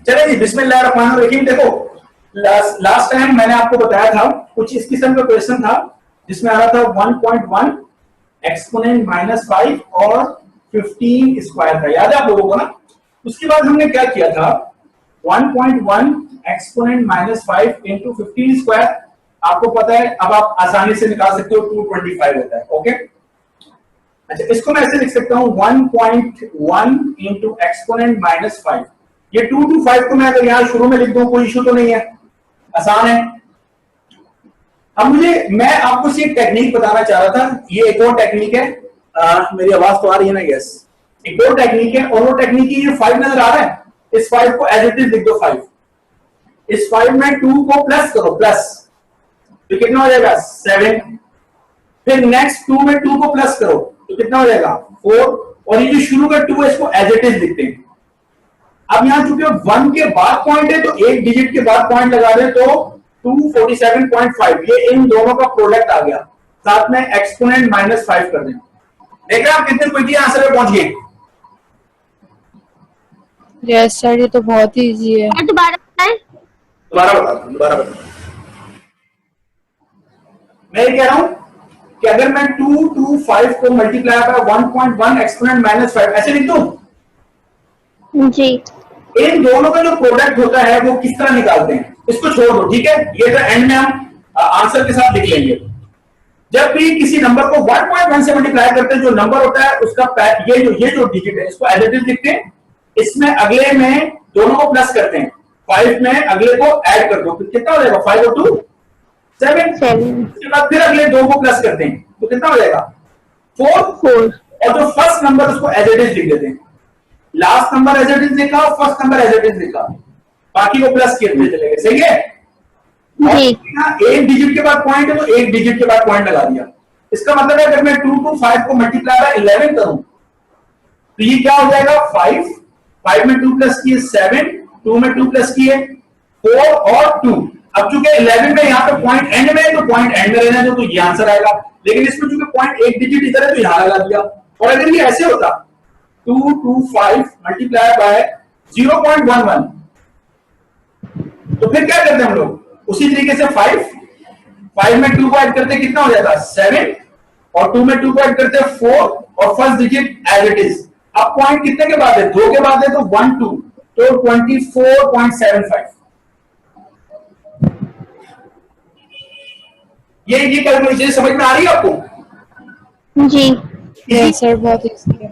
चले जी, बिस्मिल्लाहिर्रहमानिर्रहीम। देखो लास्ट टाइम मैंने आपको बताया था कुछ इस किस्म का क्वेश्चन था जिसमें आ रहा था 1.1 एक्सपोनेंट -5 और 15 स्क्वायर था, याद है आप लोगों को ना। उसके बाद हमने क्या किया था, 1.1 एक्सपोनेंट -5 इंटू 15 स्क्वायर, आपको पता है, अब आप आसानी से निकाल सकते हो, 225 होता है। ओके, अच्छा इसको मैं ऐसे लिख सकता हूं 1.1 इंटू एक्सपोनेंट -5। ये 2 to 5 को मैं अगर यहां शुरू में लिख दूं कोई इशू तो नहीं है, आसान है। अब मैं आपको एक टेक्निक बताना चाह रहा था, ये एक और टेक्निक है। मेरी आवाज तो आ रही है ना? यस, एक और टेक्निक है, और वो टेक्निक ये 5 नजर आ रहा है, इस 5 को एज इट इज लिख दो 5। इस 5 में 2 को प्लस करो, प्लस, तो कितना हो जाएगा 7। फिर नेक्स्ट 2 में 2 को प्लस करो तो कितना हो जाएगा 4, और ये जो शुरू का 2 है इसको एज इट इज लिखते हैं। अब यहां चूंकि 1 के बाद पॉइंट है तो एक डिजिट के बाद पॉइंट लगा दे तो 247.5, ये इन दोनों का प्रोडक्ट आ गया, साथ में एक्सपोनेंट -5 कर दें। देख रहे हैं आप कितने क्विकली आंसर पे पहुंच गए? यस सर, ये तो बहुत ही इजी है। दोबारा बताएं। दोबारा बता। मैं ये कह रहा हूं कि अगर मैं 2 to 5 को मल्टीप्लाई बाय 1.1 एक्सपोनेंट -5 ऐसे लिख दूं, जी, इन दोनों का जो प्रोडक्ट होता है वो किस तरह निकालते हैं, इसको छोड़ दो, ठीक है। ये तो एंड में हम आंसर के साथ लिख लेंगे। जब भी किसी नंबर को 1.1 से मल्टीप्लाई करते हैं, जो नंबर होता है उसका ये जो डिजिट है इसको एज इट इज लिखते हैं, इसमें अगले में दोनों को प्लस करते हैं, 5 में अगले को ऐड कर दो तो कितना हो जाएगा 5 और 2 7। उसके बाद फिर अगले दो को प्लस करते हैं तो कितना हो जाएगा 4, और जो फर्स्ट नंबर उसको एज इट इज लिख देते हैं। Last number as it is लिखा, first number as it is लिखा, बाकी को प्लस किए चलेंगे, सही है। एक डिजिट के बाद पॉइंट है तो एक डिजिट के बाद पॉइंट लगा दिया। इसका मतलब है अगर मैं 2 to 5 को मल्टीप्लाई बाय 11 करूं तो ये क्या हो जाएगा 5 में 2 प्लस किए 7, 2 में 2 प्लस किए 4 और 2। अब चूंकि 11 में यहाँ पे पॉइंट एंड में है तो पॉइंट एंड में रहने दो, तो ये आंसर आएगा। लेकिन इसमें चूंकि पॉइंट एक डिजिट इधर है तो यहां लगा दिया। और अगर ये ऐसे होता 2 to 5 मल्टीप्लाई बाय 0.11 तो फिर क्या करते हैं हम लोग, उसी तरीके से 5 में 2 को ऐड करते कितना हो जाता 7, और 2 में 2 को ऐड करते 4, और first digit as it is. अब पॉइंट कितने के बाद है, 2 के बाद है तो 1 2, तो 24.75। ये कैलकुलेशन समझ में आ रही है आपको? जी, यस सर, बहुत इजी है।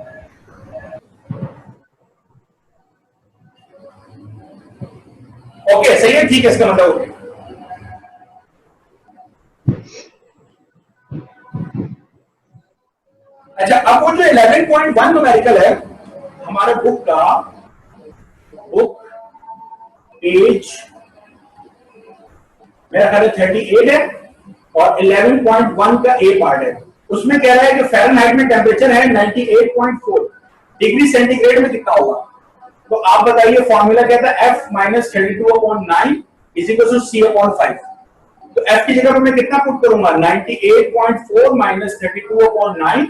ओके, सही है, ठीक है, इसका मतलब ओके। अच्छा, अब वो जो 11.1 न्यूमेरिकल है हमारे बुक पेज मेरा ख्याल 38 है, और 11.1 का ए पार्ट है। उसमें कह रहा है कि फ़ारेनहाइट में टेम्परेचर है 98.4 डिग्री सेंटीग्रेड में कितना होगा। तो आप बताइए, फॉर्मूला कहता है F - 32/9 = C/5। तो F की जगह पर मैं कितना पुट करूंगा, 98.4 - 32/9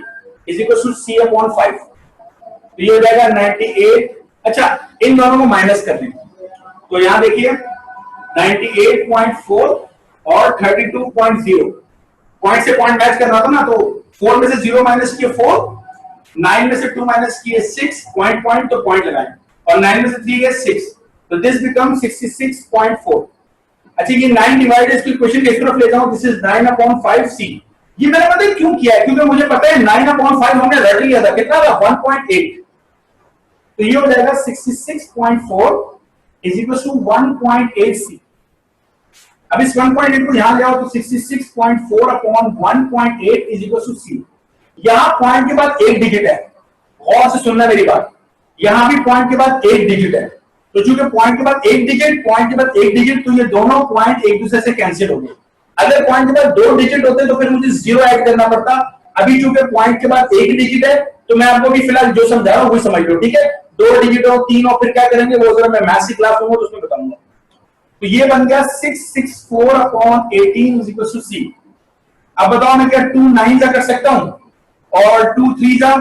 = C/5। तो ये हो जाएगा 98। अच्छा, इन दोनों को माइनस कर दें तो यहां देखिए 98.4 और 32.0, पॉइंट से पॉइंट मैच करना था ना, तो 4 में से 0 माइनस किए 4, 9 में से 2 माइनस किए 6, पॉइंट तो पॉइंट लगाएं, और 9 में से 3 है 6, तो दिस बिकम 66.4। अच्छा, ये 9 डिवाइड इसकी क्वेश्चन की तरफ ले जाऊं, दिस इज 9/5c। ये मैंने पता है क्यों किया है, क्योंकि मुझे पता है 9/5 हमने रट लिया था, कितना था 1.8, तो ये हो जाएगा 66.4 = 1.8c। अब इस 1.8 को यहां ले आओ तो 66.4/1.8 = c। यहां पॉइंट के बाद एक डिजिट है, गौर से सुनना मेरी बात, यहां भी पॉइंट के बाद एक डिजिट है, तो चूंकि पॉइंट के बाद एक डिजिट, पॉइंट के बाद एक डिजिट, तो ये दोनों पॉइंट एक दूसरे से कैंसिल हो गए। अगर पॉइंट के बाद 2 डिजिट होते तो फिर मुझे 0 ऐड करना पड़ता। अभी चूंकि पॉइंट के बाद एक डिजिट है तो मैं आपको भी फिलहाल जो समझा रहा हूं वही समझ लो, ठीक है। 2 डिजिट हो, 3 हो, फिर क्या करेंगे वो जरा मैं मैथ्स की क्लास लूंगा तो उसमें बताऊंगा। तो ये बन गया 664/18 = c। अब बताओ मैं क्या 2 9 जा कर सकता हूं, और 2 3 जा,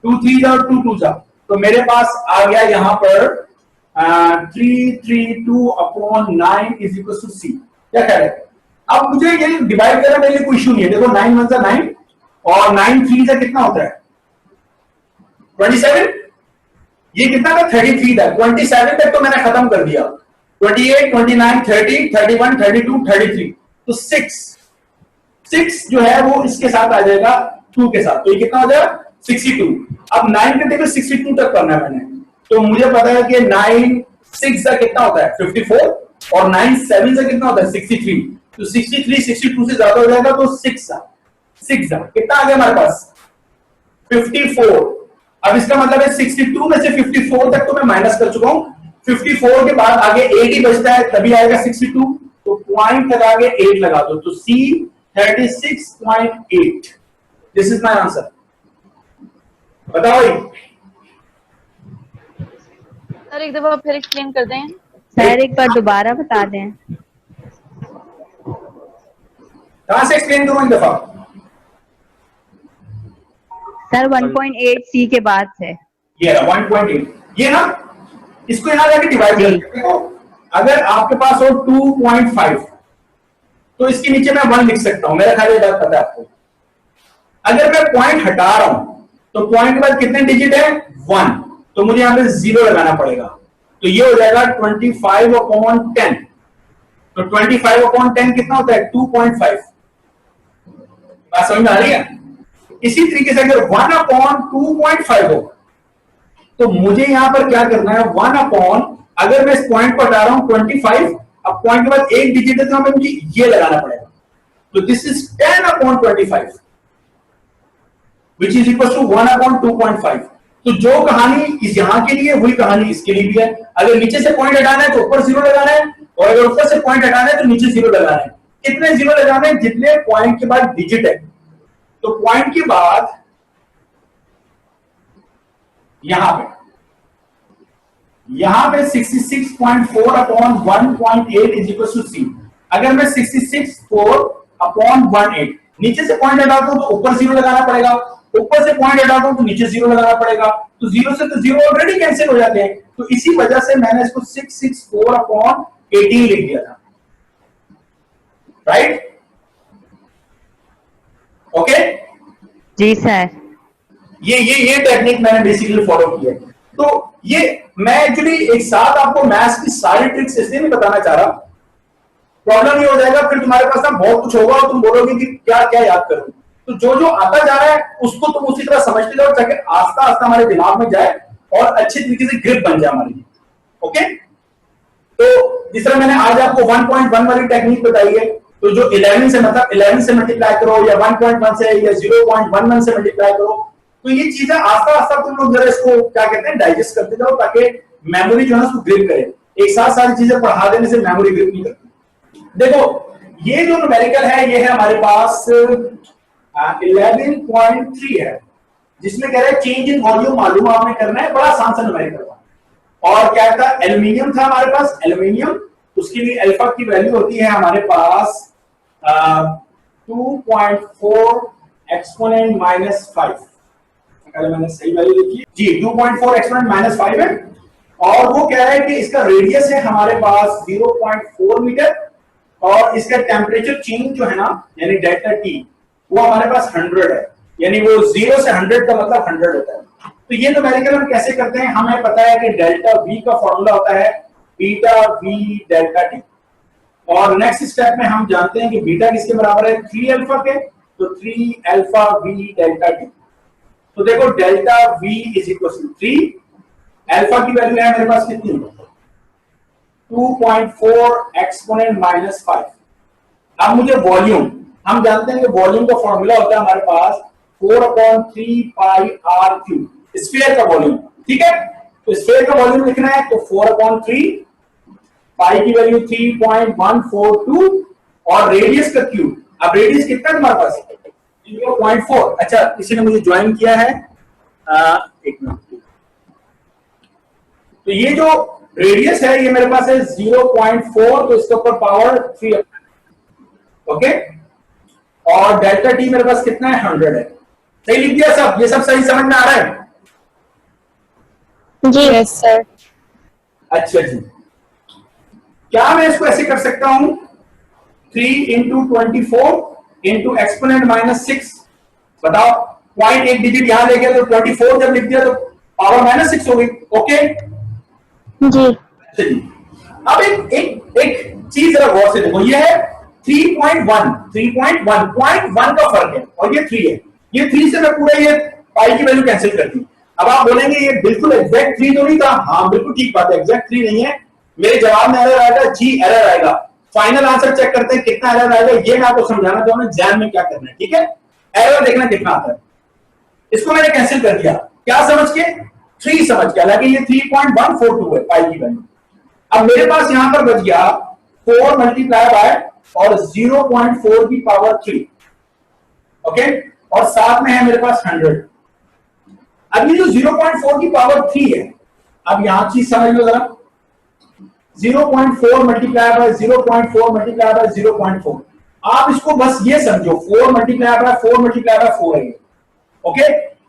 2 3 जा और 2 2 जा, तो मेरे पास आ गया यहां पर 332 अपॉन 9 इज इक्वल टू सी। क्या कह रहे हैं? अब मुझे ये डिवाइड करना मेरे लिए कोई इशू नहीं है। देखो 9 1 9 और 9 3 से कितना होता है 27। ये कितना था 33 था। 27 तक तो मैंने खत्म कर दिया। 28 29 30 31 32 33 तो 6 जो है वो इसके साथ आ जाएगा 2 के साथ। तो ये कितना हो जाएगा 62। अब 9 के टेबल 62 तक करना है मैंने। तो मुझे पता है कि 9 6 से कितना होता है 54 और 9 7 से कितना होता है 63। तो 63 62 से ज्यादा हो जाएगा तो 6 कितना आ गया हमारे पास 54। अब इसका मतलब है 62 में से 54 तक तो मैं माइनस कर चुका हूं। 54 के बाद आगे 8 ही बचता है तभी आएगा 62। तो पॉइंट लगा के 8 लगा दो तो सी 36.8। This is my answer. बताओ भाई। सर एक दफा फिर एक्सप्लेन कर दें। सर एक बार दोबारा बता दें। कहां से एक्सप्लेन करूं एक दफा? सर 1.8 सी के बाद से ये रहा 1.8। ये ना इसको यहां जाके डिवाइड करते हो। अगर आपके पास हो 2.5 तो इसके नीचे मैं 1 लिख सकता हूं। मेरा ख्याल ये बात पता है आपको। अगर मैं पॉइंट हटा रहा हूं तो पॉइंट के बाद कितने डिजिट है 1। तो मुझे यहां पे 0 लगाना पड़ेगा। तो ये हो जाएगा 25/10। तो 25/10 कितना होता है 2.5। बात समझ में आ रही है? इसी तरीके से अगर 1/2.5 हो तो मुझे यहां पर क्या करना है 1 अगर मैं इस पॉइंट पर हटा रहा हूं 25। अब पॉइंट के बाद एक डिजिट है तो हमें मुझे ये लगाना पड़ेगा। तो this is 10/25 which is equal to 1/2.5। तो जो कहानी इस यहां के लिए वही कहानी इसके लिए भी है। अगर नीचे से पॉइंट हटाना है तो ऊपर 0 लगाना है और अगर ऊपर से पॉइंट हटाना है तो नीचे 0 लगाना है। कितने 0 लगाने हैं जितने पॉइंट के बाद डिजिट है। तो पॉइंट के बाद यहां पे 66.4/1.8 इज इक्वल टू सी। अगर मैं 66/4/18 नीचे से पॉइंट हटाता हूं तो ऊपर 0 लगाना पड़ेगा। ऊपर से पॉइंट हटाता हूं तो नीचे 0 लगाना पड़ेगा। तो 0 से तो 0 ऑलरेडी कैंसिल हो जाते हैं। तो इसी वजह से मैंने इसको 664/18 लिख दिया था। राइट? ओके जी सर। ये टेक्निक मैंने बेसिकली फॉलो की है। तो ये मैं एक्चुअली एक साथ आपको मैथ्स की सारी ट्रिक्स इसलिए नहीं बताना चाह रहा। प्रॉब्लम ये हो जाएगा फिर तुम्हारे पास ना बहुत कुछ होगा और तुम बोलोगे कि क्या क्या याद करूं। तो जो आता जा रहा है उसको तुम उसी तरह समझते जाओ ताकि आस्ता आस्ता हमारे दिमाग में जाए और अच्छे तरीके से ग्रिप बन जाए हमारी। ओके तो जिस तरह मैंने आज आपको 1.1 वाली टेक्निक बताई है तो जो 11 से मतलब 11 से मल्टीप्लाई करो या 1.1 से या 0.11 से मल्टीप्लाई करो। तो ये चीजें आस्ता आस्ता तुम लोग जरा इसको क्या कहते हैं डाइजेस्ट करते जाओ ताकि मेमोरी जो है उसको ग्रिप करे। एक साथ सारी चीजें पढ़ा देने से मेमोरी ग्रिप नहीं करती। देखो ये जो न्यूमेरिकल है ये है हमारे पास 11.3 है जिसमें कह रहे हैं चेंज इन वॉल्यूम मालूम आपने करना है। बड़ा आसान सा न्यूमेरिकल था। और क्या था एल्यूमिनियम था हमारे पास। एल्यूमिनियम उसके लिए अल्फा की वैल्यू होती है हमारे पास 2.4 एक्सपोनेंट -5। मैंने सही वैल्यू लिखी जी 2.4 एक्सपोनेंट -5 है। और वो कह रहा है कि इसका रेडियस है हमारे पास 0.4 मीटर और इसका टेम्परेचर चेंज जो है ना यानी डेल्टा टी वो हमारे पास 100 है। यानी वो 0 से 100 का मतलब 100 होता है। तो ये न्यूमेरिकल हम कैसे करते हैं हमें पता है कि डेल्टा वी का फॉर्मूला होता है बीटा वी डेल्टा टी। और नेक्स्ट स्टेप में हम जानते हैं कि बीटा किसके बराबर है 3 अल्फा के। तो 3 अल्फा वी डेल्टा टी। तो देखो delta V is equal to 3 alpha की वैल्यू है मेरे पास कितनी 2.4 एक्सपोनेंट -5। अब मुझे वॉल्यूम हम जानते हैं कि वॉल्यूम का फॉर्मूला होता है हमारे पास 4/3 पाई r क्यूब स्फीयर का वॉल्यूम। ठीक है तो स्फीयर का वॉल्यूम लिखना है तो 4/3 पाई की वैल्यू 3.142 और रेडियस का क्यूब। अब रेडियस कितना है तुम्हारे पास 0.4। अच्छा किसी ने मुझे ज्वाइन किया है एक मिनट। तो ये जो रेडियस है ये मेरे पास है 0.4 तो इसके ऊपर पावर 3। ओके और डेल्टा टी मेरे पास कितना है 100 है। सही लिख दिया सब। ये सब सही समझ में आ रहा है जी यस सर। अच्छा जी, क्या मैं इसको ऐसे कर सकता हूं 3 इंटू 24 इंटू एक्सपोनेंट -6? बताओ, पॉइंट एक डिजिट यहां ले गया तो 24 जब लिख दिया तो पावर -6 हो गई। ओके जी। अच्छा जी, अब एक चीज जरा गौर से देखो, ये है 3.1 का फर्क है और ये 3 है। ये 3 से मैं पूरा ये पाई की वैल्यू कैंसिल कर दी। अब आप बोलेंगे ये बिल्कुल एग्जैक्ट 3 तो नहीं था। हाँ बिल्कुल ठीक बात है, एग्जैक्ट 3 नहीं है। मेरे जवाब में एरर आएगा, जी एरर आएगा। फाइनल आंसर चेक करते हैं कितना एरर आएगा, ये मैं आपको समझाना चाहूंगा एग्जाम में क्या करना है। ठीक है, एरर देखना कितना आता है। इसको मैंने कैंसिल कर दिया, क्या समझ के? 3 समझ के, हालांकि ये 3.142 है पाई की वैल्यू। अब मेरे पास यहां पर बच गया 4 मल्टीप्लाई बाय और 0.4 की पावर 3। ओके, और साथ में है मेरे पास 100। अब ये जो 0.4 की पावर 3 है, अब यहां चीज समझ लो जरा, 0.4 मल्टीप्लाई बाय 0.4 मल्टीप्लाई बाय 0.4। आप इसको बस ये समझो 4 मल्टीप्लाई बाय 4 मल्टीप्लाई बाय 4 है। ओके,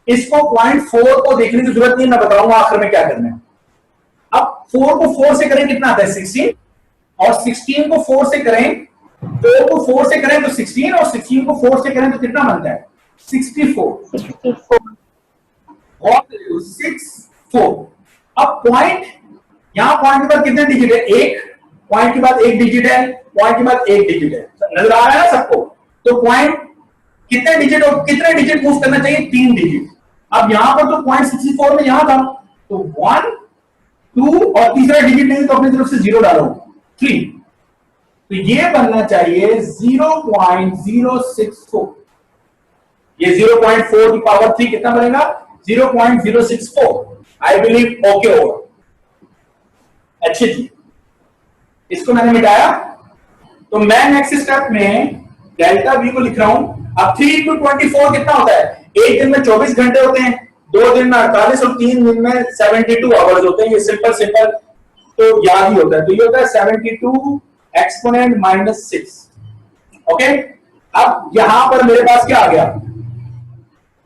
इसको 0.4 को देखने की जरूरत नहीं, मैं बताऊंगा आखिर में क्या करना है। अब 4 को 4 से करें कितना आता है 16, और 16 को 4 से करें, 4 को 4 से करें तो 16, और 16 को 4 से करें तो कितना बनता है 64। 64। अब पॉइंट, यहां पॉइंट के बाद कितने डिजिट है? 1, पॉइंट के बाद 1 डिजिट है, पॉइंट के बाद 1 डिजिट है। नजर आ रहा है ना सबको? तो पॉइंट कितने डिजिट और कितने डिजिट मूव करना चाहिए? 3 डिजिट। अब यहां पर तो पॉइंट 64 में यहां था, तो 1 2 और तीसरा डिजिट नहीं तो अपनी तरफ से 0 डालो, 3। तो ये बनना चाहिए 0.064। ये 0.4 की पावर 3 कितना बनेगा? 0.064। आई बिलीव ओके होगा। अच्छे जी, इसको मैंने मिटाया, तो मैं नेक्स्ट स्टेप में डेल्टा वी को लिख रहा हूं। अब 3 इंटू 24 कितना होता है? एक दिन में 24 घंटे होते हैं, 2 दिन में 48 और 3 दिन में 72 आवर्स होते हैं। ये सिंपल तो याद ही होता है। तो ये होता है 72 एक्सपोनेंट -6। ओके, अब यहां पर मेरे पास क्या आ गया?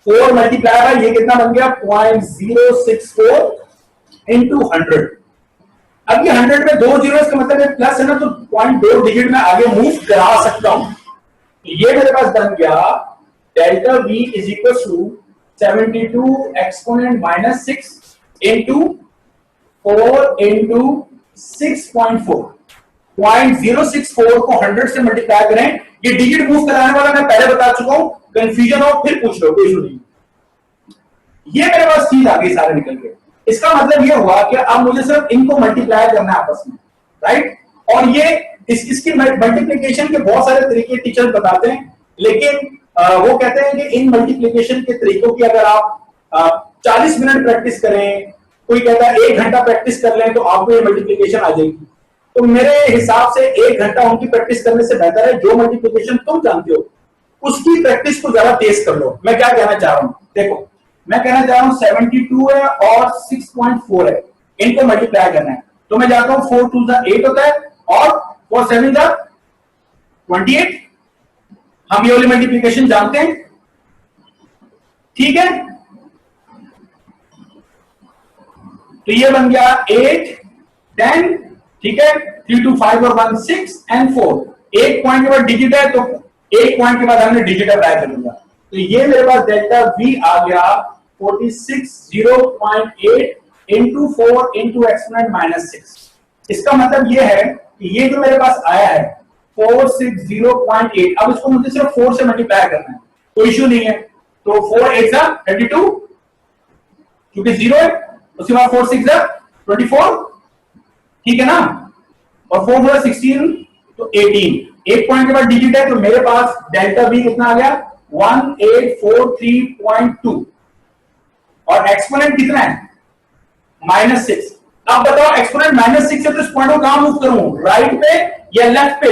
4 मल्टीप्लाई बाय ये कितना बन गया? 0.064 इंटू 100। अब ये 100 में 2 जीरो का मतलब प्लस है ना, तो 0.2 डिजिट में आगे मूव करा सकता हूं। ये मेरे पास बन गया delta V is equal to 72 exponent -6 into 4 into 6.4। 0.064 को 100 से मल्टीप्लाई करें। ये डिजिट मूव कराने वाला मैं पहले बता चुका हूं, कंफ्यूजन हो फिर पूछ लो, कोई इशू नहीं। ये मेरे पास चीज आ गई सारे निकल के। इसका मतलब ये हुआ कि अब मुझे सिर्फ इनको मल्टीप्लाई करना है आपस में, राइट? और ये इसकी मल्टीप्लिकेशन के बहुत सारे तरीके टीचर बताते हैं, लेकिन वो कहते हैं कि इन मल्टीप्लिकेशन के तरीकों की अगर आप 40 मिनट प्रैक्टिस करें, कोई कहता है 1 घंटा प्रैक्टिस कर लें तो आपको ये मल्टीप्लिकेशन आ जाएगी। तो मेरे हिसाब से 1 घंटा उनकी प्रैक्टिस करने से बेहतर है जो मल्टीप्लिकेशन तुम जानते हो उसकी प्रैक्टिस को ज्यादा तेज कर लो। मैं क्या कहना चाह रहा हूं, देखो मैं कहना चाह रहा हूं 72 है और 6.4 है, इनको मल्टीप्लाई करना है। तो मैं जाता हूं 4 2 8 होता है और 4 7 28। हम ये वाली मल्टीप्लिकेशन जानते हैं, ठीक है? तो ये बन गया 8 10, ठीक है? 3 2 5 और 1 6 एंड 4। एक पॉइंट के बाद डिजिट है तो एक पॉइंट के बाद हमने डिजिट अप्लाई कर लिया। तो ये मेरे पास डेल्टा वी आ गया 46.08 इंटू 4 इंटू एक्सपोनेंट -6। इसका मतलब ये है कि ये जो मेरे पास आया है 460.8, अब इसको मुझे सिर्फ 4 से मल्टीप्लाई करना है, कोई इश्यू नहीं है। तो 4 8 32 क्योंकि 0 है, उसके बाद 4 6 24, ठीक है ना? और 4 4 16 तो 18। एक पॉइंट के बाद डिजिट है तो मेरे पास डेल्टा बी कितना आ गया 1843.2 और एक्सपोनेंट कितना है -6। अब बताओ एक्सपोनेंट -6 है तो इस पॉइंट को कहां मूव करूं, राइट पे या लेफ्ट पे?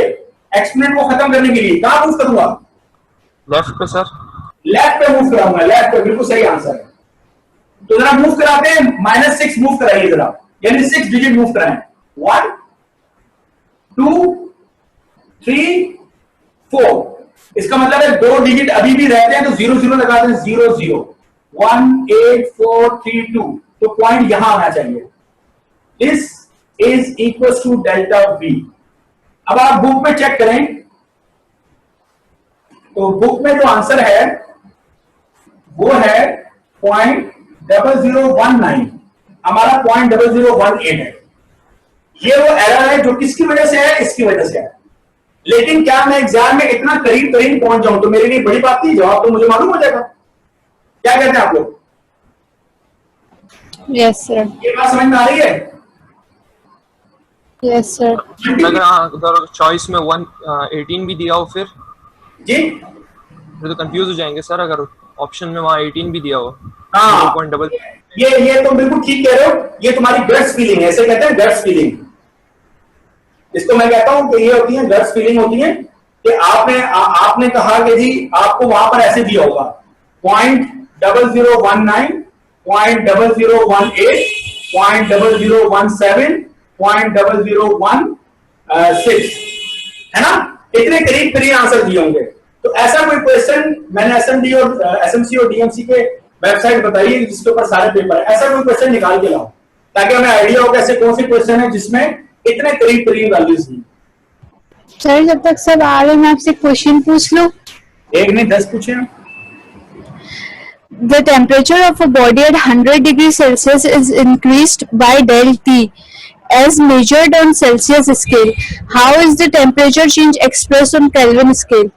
एक्सपोनेंट को खत्म करने के लिए कहां मूव करूंगा? लेफ्ट पे सर। लेफ्ट पे मूव कराऊंगा, लेफ्ट पे, बिल्कुल सही आंसर है। तो जरा मूव कराते हैं, -6 मूव कराइए जरा, यानी 6 डिजिट मूव कराएं। 1 2 3 4। इसका मतलब है 2 डिजिट अभी भी रहते हैं तो 0 0 लगा दें, 0 0 1 8 4 3 2। तो पॉइंट यहां आना चाहिए, इस is equal to delta V. अब आप बुक में चेक करें तो बुक में जो आंसर है वो है 0.0019, हमारा 0.0018 है। ये वो एरर है जो किसकी वजह से है, इसकी वजह से है। लेकिन क्या मैं एग्जाम में इतना करीब करीब पहुंच जाऊं तो मेरे लिए बड़ी बात नहीं, जवाब तो मुझे मालूम हो जाएगा। क्या कहते हैं आप लोग? Yes sir. ये बात समझ में आ रही है? Yes sir. अगर चॉइस में 118 भी दिया हो फिर जी तो कंफ्यूज हो जाएंगे सर, अगर ऑप्शन में वहाँ 18 भी दिया हो। हाँ, 0.00 ये तुम बिल्कुल ठीक कह रहे हो। ये तुम्हारी गट्स फीलिंग है, ऐसे कहते हैं गट्स फीलिंग। इसको मैं कहता हूं कि ये होती है गट्स फीलिंग होती है कि आपने कहा कि जी आपको वहां पर ऐसे दिया होगा 0.0019, 0.0018, 0.0017, 0.0016, है ना? इतने करीब करीब आंसर दिए होंगे। तो ऐसा कोई क्वेश्चन मैंने एसएमडी और एसएमसी और डीएमसी के वेबसाइट बताई है जिसके ऊपर सारे पेपर है, ऐसा कोई क्वेश्चन निकाल के लाओ ताकि हमें आइडिया हो कैसे कौन से क्वेश्चन है जिसमें इतने करीब करीब वैल्यूज दी। सर जब तक सब आ रहे मैं आपसे क्वेश्चन पूछ लूं। एक नहीं 10 पूछे हैं। The temperature of a body at 100 degrees Celsius is increased by del T as measured on Celsius scale. How is the temperature change expressed on Kelvin scale?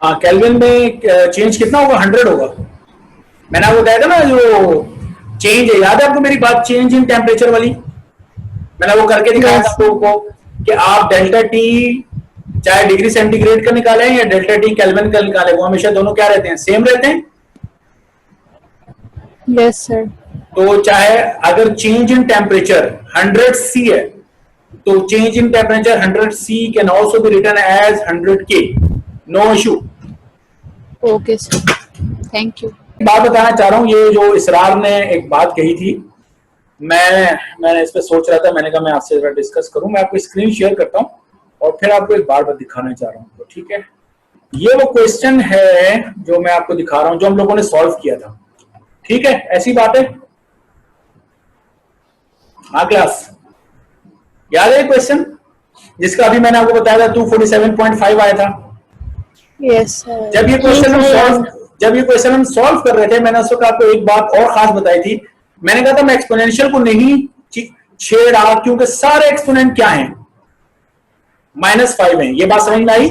हाँ, केल्विन में चेंज कितना होगा? 100 होगा। मैंने आपको बताया था ना जो चेंज है, याद है आपको मेरी बात चेंज इन टेम्परेचर वाली? मैंने वो करके दिखाया था आप लोगों को कि आप डेल्टा टी चाहे डिग्री सेंटीग्रेड का निकालें या डेल्टा टी केल्विन का निकालें, वो हमेशा दोनों क्या रहते हैं? सेम रहते हैं। Yes sir. तो चाहे अगर चेंज इन टेम्परेचर 100 सी है तो change in temperature 100 C can also be written as 100 K, no issue. Okay sir, thank you. बात बताना चाह रहा हूं, ये जो इसरार ने एक बात कही थी, मैंने इस पे सोच रहा था, मैंने कहा मैं आपसे जरा डिस्कस करूं। मैं आपको स्क्रीन शेयर करता हूं और फिर आपको एक बार दिखाना चाह रहा हूं, तो ठीक है? ये वो क्वेश्चन है जो मैं आपको दिखा रहा हूं जो हम लोगों ने सॉल्व किया था, ठीक है? ऐसी बात है। हाँ क्लास, याद है क्वेश्चन जिसका अभी मैंने आपको बताया था 247.5 आया था? Yes sir. जब ये क्वेश्चन हम सॉल्व कर रहे थे, मैंने उस वक्त आपको एक बात और खास बताई थी। मैंने कहा था मैं एक्सपोनेंशियल को नहीं छेड़ा क्योंकि सारे एक्सपोनेंट क्या हैं? -5 हैं। ये बात समझ में आई?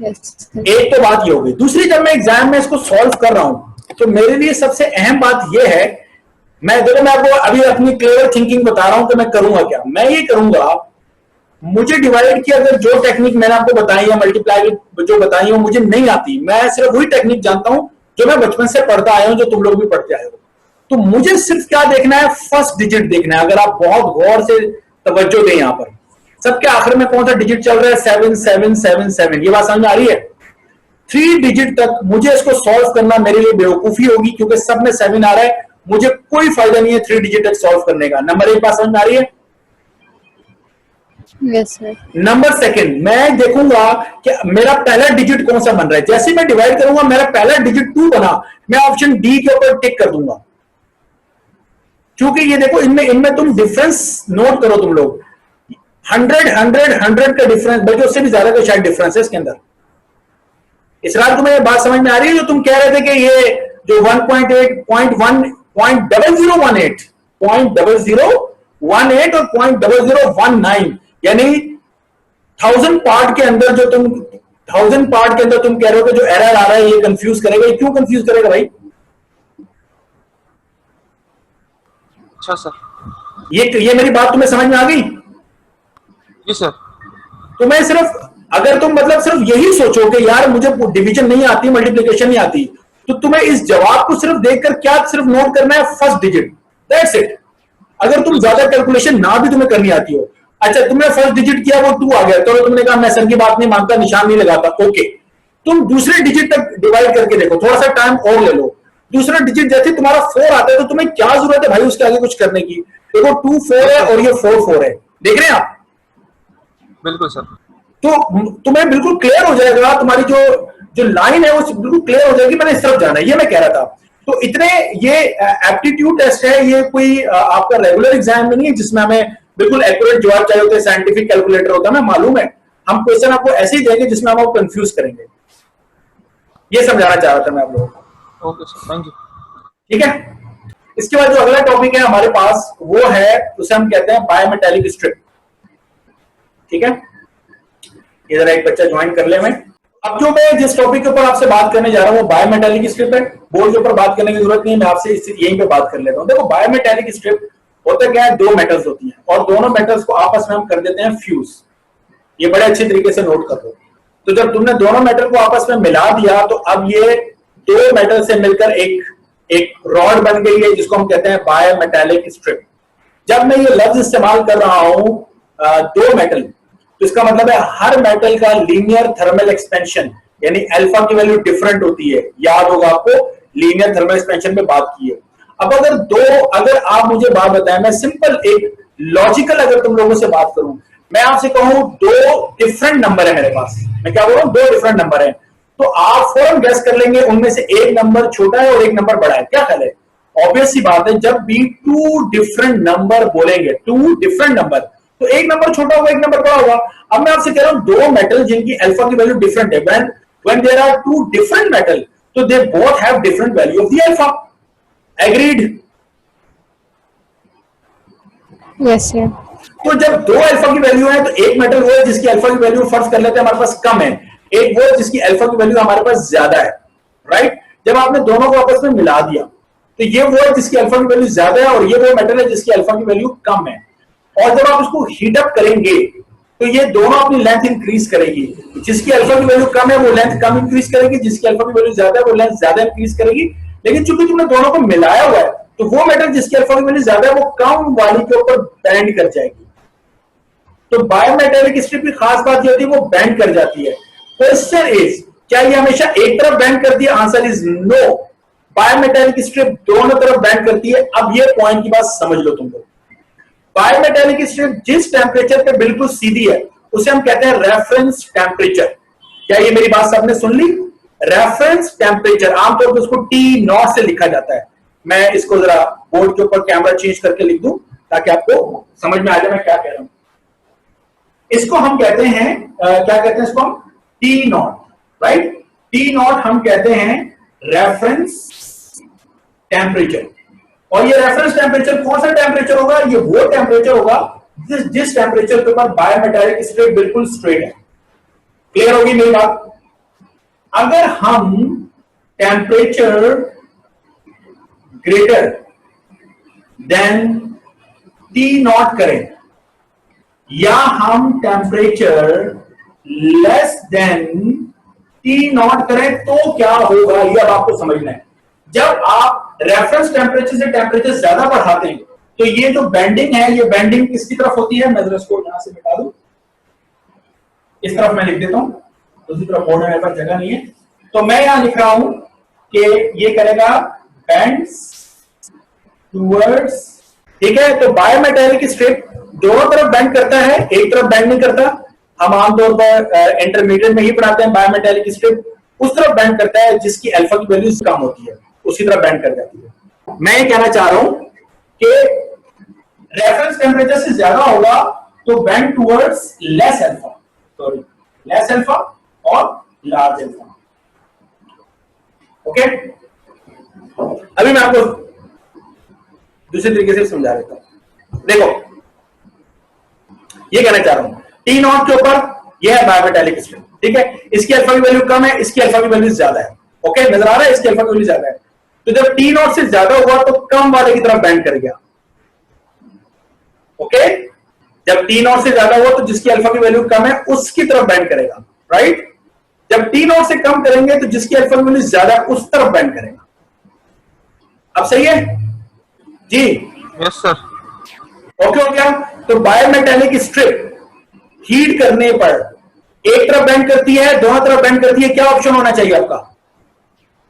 यस। एक तो बात ये हो गई। दूसरी, जब मैं एग्जाम में इसको सॉल्व कर रहा हूं तो मेरे लिए सबसे अहम बात ये है, मैं आपको अभी अपनी क्लियर थिंकिंग बता रहा हूं कि मैं करूंगा क्या। मैं ये करूंगा, मुझे डिवाइड की अगर जो टेक्निक मैंने आपको बताई है, मल्टीप्लाई जो बताई है, मुझे नहीं आती। मैं सिर्फ वही टेक्निक जानता हूं जो मैं बचपन से पढ़ता आया हूं, जो तुम लोग भी पढ़ते आए हो। तो मुझे सिर्फ क्या देखना है? फर्स्ट डिजिट देखना है। अगर आप बहुत गौर से तवज्जो दें, यहां पर सबके आखिर में कौन सा डिजिट चल रहा है? 7777। ये बात समझ में आ रही है? 3 डिजिट तक मुझे इसको सॉल्व करना मेरे लिए बेवकूफी होगी क्योंकि सब में 7 आ रहा है। मुझे कोई फायदा नहीं है 3 डिजिट तक सॉल्व करने का। नंबर 1 बात समझ में आ रही है? Yes sir. नंबर सेकंड, मैं देखूंगा कि मेरा पहला डिजिट कौन सा बन रहा है। जैसे मैं डिवाइड करूंगा, मेरा पहला डिजिट 2 बना, मैं ऑप्शन डी के ऊपर टिक कर दूंगा। क्योंकि ये देखो, इनमें तुम डिफरेंस नोट करो तुम लोग। 100 का डिफरेंस, बल्कि उससे भी ज्यादा का शायद डिफरेंस है इसके अंदर। इस रात तुम्हें ये बात समझ में आ रही है जो तुम कह रहे थे कि ये जो 1.8, 0.0018 और 0.0019 यानी 1000 पार्ट के अंदर जो तुम 1000 पार्ट के अंदर तुम कह रहे हो कि जो एरर आ रहा है ये कंफ्यूज करेगा। ये क्यों कंफ्यूज करेगा भाई? अच्छा सर, ये मेरी बात तुम्हें समझ में आ गई? जी सर। तो मैं सिर्फ, अगर तुम मतलब सिर्फ यही सोचो कि यार मुझे डिवीजन नहीं आती, मल्टीप्लिकेशन नहीं आती, तो तुम्हें इस जवाब को सिर्फ देखकर क्या सिर्फ नोट करना है? First digit, that's it. अगर तुम ज्यादा कैलकुलेशन ना भी तुम्हें करनी आती हो, अच्छा तुमने फर्स्ट डिजिट किया, वो 2 आ गया, तो तुमने कहा मैं सर की बात नहीं मानता, निशान नहीं लगाता, ओके, तुम दूसरे डिजिट तक डिवाइड करके देखो, थोड़ा सा टाइम और ले लो। दूसरा डिजिट जैसे तुम्हारा 4 आता है तो तुम्हें क्या जरूरत है भाई उसके आगे कुछ करने की? देखो 2 4 है और ये 4 4 है, देख रहे हैं आप? बिल्कुल सर। तो तुम्हें बिल्कुल क्लियर हो जाएगा, तुम्हारी जो लाइन है वो बिल्कुल क्लियर हो जाएगी, मैंने इस तरफ जाना है, ये मैं कह रहा था। तो इतने ये एप्टीट्यूड टेस्ट है, ये कोई आपका रेगुलर एग्जाम में नहीं है जिसमें हमें बिल्कुल एक्यूरेट जवाब चाहिए होते हैं, साइंटिफिक कैलकुलेटर होता है, हमें मालूम है। हम क्वेश्चन आपको ऐसे ही देंगे जिसमें हम आपको कंफ्यूज करेंगे। ये समझाना चाह रहा था मैं आप लोगों को। Okay sir, thank you. ठीक है, इसके बाद जो अगला टॉपिक है हमारे पास वो है, उसे हम कहते हैं बायोमेटालिक स्ट्रिप। ठीक है, ये जरा एक बच्चा ज्वाइन कर ले। मैं अब जो मैं जिस टॉपिक के ऊपर आपसे बात करने जा रहा हूँ वो बायोमेटालिक स्ट्रिप है। बोर्ड के ऊपर बात करने की जरूरत नहीं है, मैं आपसे यहीं पे बात कर लेता हूँ। देखो बायोमेटालिक स्ट्रिप होता क्या है, दो मेटल्स होती हैं और दोनों मेटल्स को आपस में हम कर देते हैं फ्यूज। ये बड़े अच्छे तरीके से नोट कर लो। तो जब तुमने दोनों मेटल को आपस में मिला दिया तो अब ये दो मेटल से मिलकर एक रॉड बन गई है जिसको हम कहते हैं बायोमेटालिक स्ट्रिप। जब मैं ये लफ्ज इस्तेमाल कर रहा हूं दो मेटल, तो इसका मतलब है हर मेटल का लीनियर थर्मल एक्सपेंशन यानी अल्फा की वैल्यू डिफरेंट होती है। याद होगा आपको, लीनियर थर्मल एक्सपेंशन में बात की है। अब अगर आप मुझे बात बताएं, मैं सिंपल एक लॉजिकल अगर तुम लोगों से बात करूं, मैं आपसे कहूं दो डिफरेंट नंबर है मेरे पास, मैं क्या बोल रहा हूं, दो डिफरेंट नंबर है, तो आप फौरन गेस कर लेंगे उनमें से एक नंबर छोटा है और एक नंबर बड़ा है। क्या ख्याल है? ऑब्वियस सी बात है, जब भी टू डिफरेंट नंबर बोलेंगे, टू डिफरेंट नंबर, तो एक नंबर छोटा होगा, एक नंबर बड़ा होगा। अब मैं आपसे कह रहा हूं दो मेटल जिनकी अल्फा की वैल्यू डिफरेंट है, when there are two different metal, so they both have different value of the alpha. Agreed? Yes, sir. तो जब दो अल्फा की वैल्यू है तो एक मेटल वो है जिसकी अल्फा की वैल्यू फर्ज कर लेते हैं हमारे पास कम है, एक वो है जिसकी अल्फा की वैल्यू हमारे पास ज्यादा है, राइट? जब आपने दोनों को आपस में मिला दिया तो ये वो है जिसकी अल्फा की वैल्यू ज्यादा है और ये वो मेटल है जिसकी अल्फा की वैल्यू कम है। और जब आप इसको हीट अप करेंगे तो ये दोनों अपनी लेंथ इंक्रीज करेगी। जिसकी अल्फा की वैल्यू कम है वो लेंथ कम इंक्रीज करेगी, जिसकी अल्फा की वैल्यू ज्यादा है वो लेंथ ज्यादा इंक्रीज करेगी। लेकिन चूंकि तुमने दोनों को मिलाया हुआ है तो वो मेटल जिसकी अल्फा की वैल्यू ज्यादा है वो कम वाली के ऊपर बैंड कर जाएगी। तो बायोमेटालिक स्ट्रिप की खास बात ये होती है वो बैंड कर जाती है। क्वेश्चन इज, क्या ये हमेशा एक तरफ बैंड करती है? Answer is no. Bimetallic strip दोनों तरफ बैंड करती है। अब ये पॉइंट की बात समझ लो तुम लोग। बायोमेटालिक स्ट्रिप जिस टेम्परेचर पे बिल्कुल सीधी है उसे हम कहते हैं रेफरेंस टेम्परेचर। क्या ये मेरी बात सबने सुन ली? रेफरेंस टेम्परेचर, आमतौर पर उसको T0 से लिखा जाता है। मैं इसको जरा बोर्ड के ऊपर कैमरा चेंज करके लिख दूं ताकि आपको समझ में आ जाए मैं क्या कह रहा हूं। इसको हम कहते हैं क्या कहते हैं इसको हम? T0, right? T0 हम कहते हैं रेफरेंस टेम्परेचर। और ये रेफरेंस टेम्परेचर कौन सा टेम्परेचर होगा? ये वो टेम्परेचर होगा जिस टेम्परेचर के ऊपर बायोमेटालिक स्ट्रिप बिल्कुल स्ट्रेट है। क्लियर होगी मेरी बात? अगर हम टेम्परेचर ग्रेटर देन T0 करें या हम टेम्परेचर लेस देन T0 करें तो क्या होगा ये अब आपको समझना है। जब आप रेफरेंस टेम्परेचर से टेम्परेचर ज्यादा बढ़ाते हैं तो ये जो बेंडिंग है, ये बेंडिंग किसकी तरफ होती है? मैं जरा इसको यहां से मिटा दूं, इस तरफ मैं लिख देता हूं, दूसरी तरफ बोर्ड में मेरे पास जगह नहीं है, तो मैं यहां लिख रहा हूं कि ये करेगा बेंड्स टूवर्ड्स। ठीक है, तो बायोमेटालिक स्ट्रिप दोनों तरफ बेंड करता है, एक तरफ बेंड नहीं करता। हम आमतौर पर इंटरमीडिएट में ही पढ़ाते हैं बायोमेटालिक स्ट्रिप उस तरफ बेंड करता है जिसकी अल्फा की वैल्यू कम होती है, उसी तरफ बेंड कर जाती है। मैं ये कहना चाह रहा हूं कि रेफरेंस टेम्परेचर से ज्यादा होगा तो bend towards less alpha, sorry less alpha और लार्ज अल्फा। ओके, अभी मैं आपको दूसरे तरीके से समझा देता हूं। देखो, ये कहना चाह रहा हूं T0 के ऊपर यह है बायोमेटालिक स्ट्रिप। ठीक है, इसकी अल्फा की वैल्यू कम है, इसकी अल्फा की वैल्यू ज्यादा है। ओके, नजर आ रहा है? इसकी अल्फा की वैल्यू ज्यादा है, तो जब T0 से ज्यादा हुआ तो कम वाले की तरफ बेंड कर गया। ओके, जब T0 से ज्यादा हुआ तो जिसकी अल्फा की वैल्यू कम है उसकी तरफ बेंड करेगा, राइट? जब T0 से कम करेंगे तो जिसकी अल्फा की वैल्यू ज्यादा है उस तरफ बेंड करेगा। अब सही है जी? Yes sir. ओके हो गया। तो बायोमेटालिक स्ट्रिप हीट करने पर एक तरफ बेंड करती है, दोनों तरफ बेंड करती है, क्या ऑप्शन होना चाहिए आपका?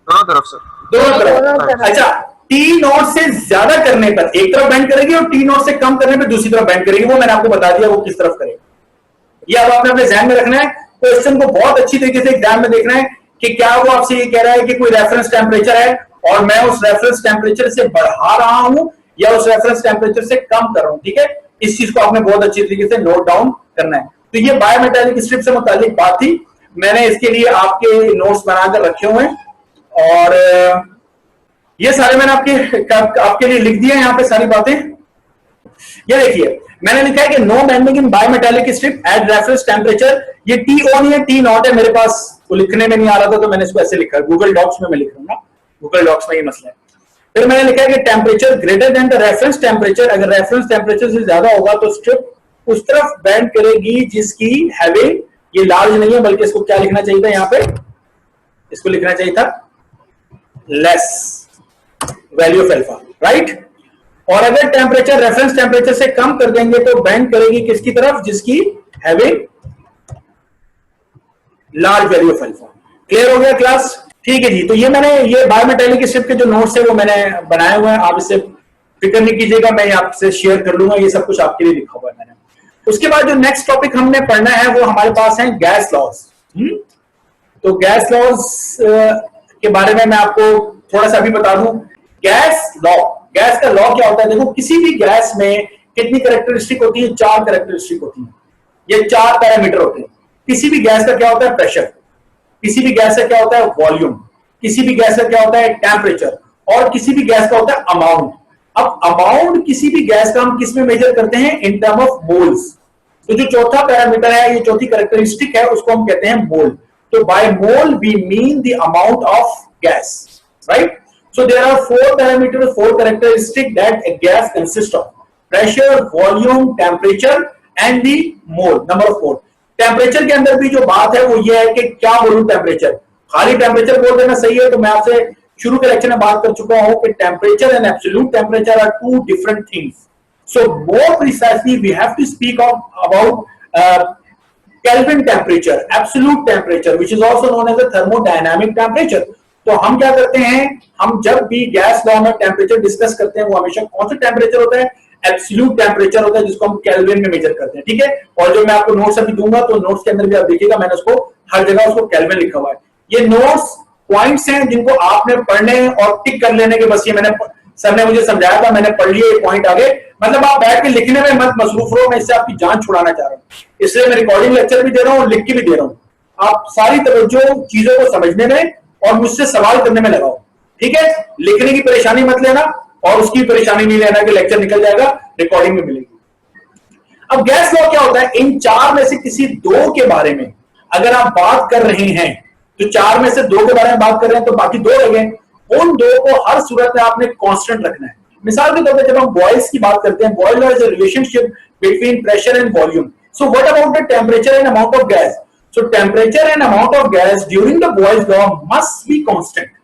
दोनों तरफ सर। दोनों तरफ। अच्छा, T0 से ज्यादा करने पर एक तरफ बेंड करेगी और T0 से कम करने पर दूसरी तरफ बेंड करेगी। वो मैंने आपको बता दिया वो किस तरफ करेगी। ये अब आपने अपने ध्यान में रखना है। क्वेश्चन को बहुत अच्छी तरीके से एग्जाम में देखना है कि क्या वो आपसे ये कह रहा है कि कोई रेफरेंस टेम्परेचर है और मैं उस रेफरेंस टेम्परेचर से बढ़ा रहा हूं या उस रेफरेंस टेम्परेचर से कम कर रहा हूं, ठीक है। इस चीज को आपने बहुत अच्छी तरीके से नोट डाउन करना है। तो ये बायोमेटालिक स्ट्रिप से मुतालिक बात थी, मैंने इसके लिए आपके नोट्स बनाकर रखे हुए हैं और ये सारे मैंने आपके लिए लिख दिए यहाँ पे सारी बातें। ये देखिए मैंने लिखा है कि no bending in bimetallic strip at reference temperature. ये टी ऑन है, टी नॉट है, मेरे पास वो लिखने में नहीं आ रहा था तो मैंने इसको ऐसे लिखा है, गूगल डॉक्स में मैं लिख रहा हूँ, गूगल डॉक्स में ये मसला है। फिर मैंने लिखा है कि temperature greater than the reference temperature, अगर रेफरेंस टेम्परेचर से ज्यादा होगा तो स्ट्रिप उस तरफ बेंड करेगी जिसकी हैविंग, ये लार्ज नहीं है बल्कि इसको क्या लिखना चाहिए था, यहाँ पे इसको लिखना चाहिए था less value of alpha, right. और अगर टेम्परेचर रेफरेंस टेम्परेचर से कम कर देंगे तो बेंड करेगी किसकी तरफ, जिसकी having large value of alpha. Clear हो गया क्लास? ठीक है जी। तो ये मैंने ये बायोमेटालिक स्ट्रिप के जो नोट्स है वो मैंने बनाए हुए हैं, आप इससे फिक्र नहीं कीजिएगा, मैं आपसे शेयर कर लूंगा, ये सब कुछ आपके लिए लिखा हुआ है मैंने। उसके बाद जो नेक्स्ट टॉपिक हमने पढ़ना है वो हमारे पास है गैस लॉज। तो गैस लॉज के बारे में मैं आपको थोड़ा सा अभी बता दूं। गैस लॉ, गैस का लॉ क्या होता है? देखो किसी भी गैस में कितनी कैरेक्टरिस्टिक होती है? 4 कैरेक्टरिस्टिक होती है, ये 4 पैरामीटर होते हैं। किसी भी गैस का क्या होता है? प्रेशर। किसी भी गैस का क्या होता है? वॉल्यूम। किसी भी गैस का क्या होता है? टेम्परेचर। और किसी भी गैस का होता है अमाउंट। अब अमाउंट किसी भी गैस का हम किस में मेजर करते हैं? In term of moles. तो जो चौथा पैरामीटर है, ये चौथी कैरेक्टरिस्टिक है, उसको हम कहते हैं मोल। तो by mole we mean the amount of gas, right. So there are 4 parameters, 4 characteristics that a gas consists of: pressure, volume, temperature, and the mole. Number 4. Temperature के अंदर भी जो बात है वो ये है कि क्या बोलूं टेम्परेचर, खाली टेम्परेचर बोल देना सही है? तो मैं आपसे शुरू के लेक्चर में बात कर चुका हूं कि temperature and absolute temperature are 2 different things. So more precisely we have to speak about Kelvin temperature, absolute temperature, which is also known as a thermodynamic temperature. तो हम क्या करते हैं, हम जब भी गैस लॉ में टेम्परेचर डिस्कस करते हैं वो हमेशा कौन सा टेम्परेचर होता है? एब्सोल्यूट टेम्परेचर होता है, जिसको हम केल्विन में मेजर करते हैं, ठीक है। और जो मैं आपको नोट्स अभी दूंगा तो नोट्स के अंदर भी आप देखिएगा, मैंने उसको हर जगह उसको केल्विन लिखा हुआ है। ये नोट्स पॉइंट्स हैं जिनको आपने पढ़ने और टिक कर लेने के बस, ये मैंने सर ने मुझे समझाया था, मैंने पढ़ लिया ये पॉइंट आगे, मतलब आप बैठ के लिखने में मत मसरूफ रहो, मैं इससे आपकी जान छुड़ाना चाह रहा हूँ, इसलिए मैं रिकॉर्डिंग लेक्चर भी दे रहा हूँ और लिख के भी दे रहा हूँ। आप सारी तवज्जो चीजों को समझने में और मुझसे सवाल करने में लगाओ, ठीक है। लिखने की परेशानी मत लेना और उसकी परेशानी नहीं लेना कि लेक्चर निकल जाएगा, रिकॉर्डिंग में मिलेगी। अब गैस लॉ क्या होता है? इन 4 में से किसी 2 के बारे में अगर आप बात कर रहे हैं, तो 4 में से 2 के बारे में बात कर रहे हैं तो बाकी 2 रह गए, उन 2 को हर सूरत में आपने कांस्टेंट रखना है। मिसाल के तौर पर जब हम बॉयल्स की बात करते हैं, Boyle law is a relationship between pressure and volume. So what about the temperature and amount of gas? So temperature and amount of gas during the Boyle's law must be constant.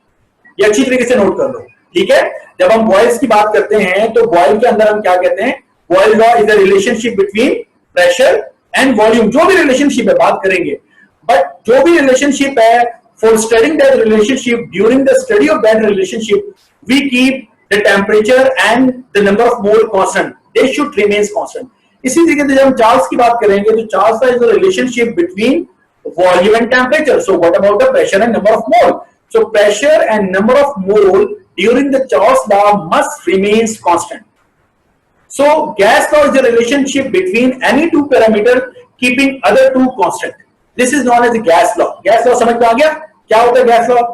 ये अच्छी तरीके से note कर लो, ठीक है। जब हम boils की बात करते हैं तो बॉयल के अंदर हम क्या कहते हैं? Boyle's law is a relationship between pressure and volume. जो भी रिलेशनशिप है बात करेंगे, बट जो भी रिलेशनशिप है, for studying that relationship, during the study of that relationship, we keep the temperature and the number of mole constant. They should remain constant. इसी तरीके से जब हम चार्ल्स की बात करेंगे तो चार्ल्स का is the relationship between volume and temperature. So what about the pressure and number of mole? So pressure and number of mole during the Charles law must remain constant. So gas law is the relationship between any 2 parameters keeping other 2 constant. This is known as the gas law. Gas law समझ में आ गया? क्या होता है gas law?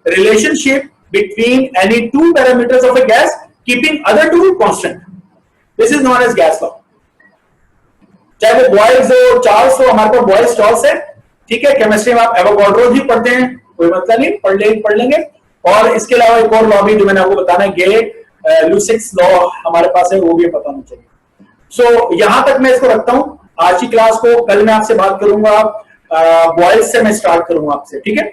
Relationship between any 2 parameters of a gas keeping other 2 constant. This is known as gas law. चाहे वो boils हो, Charles हो, हमारे पास बॉयल्स चार्ल्स है, ठीक है। केमिस्ट्री में आप एवोगाड्रो भी पढ़ते हैं, कोई मतलब नहीं, पढ़ लेंगे। और इसके अलावा एक और लॉ भी जो मैंने आपको बताना है, ये लुसिक्स लॉ हमारे पास है, वो भी पता होना चाहिए। सो यहां तक मैं इसको रखता हूं आज की क्लास को। कल मैं आपसे बात करूंगा, बॉयल्स से मैं स्टार्ट करूंगा आपसे, ठीक है।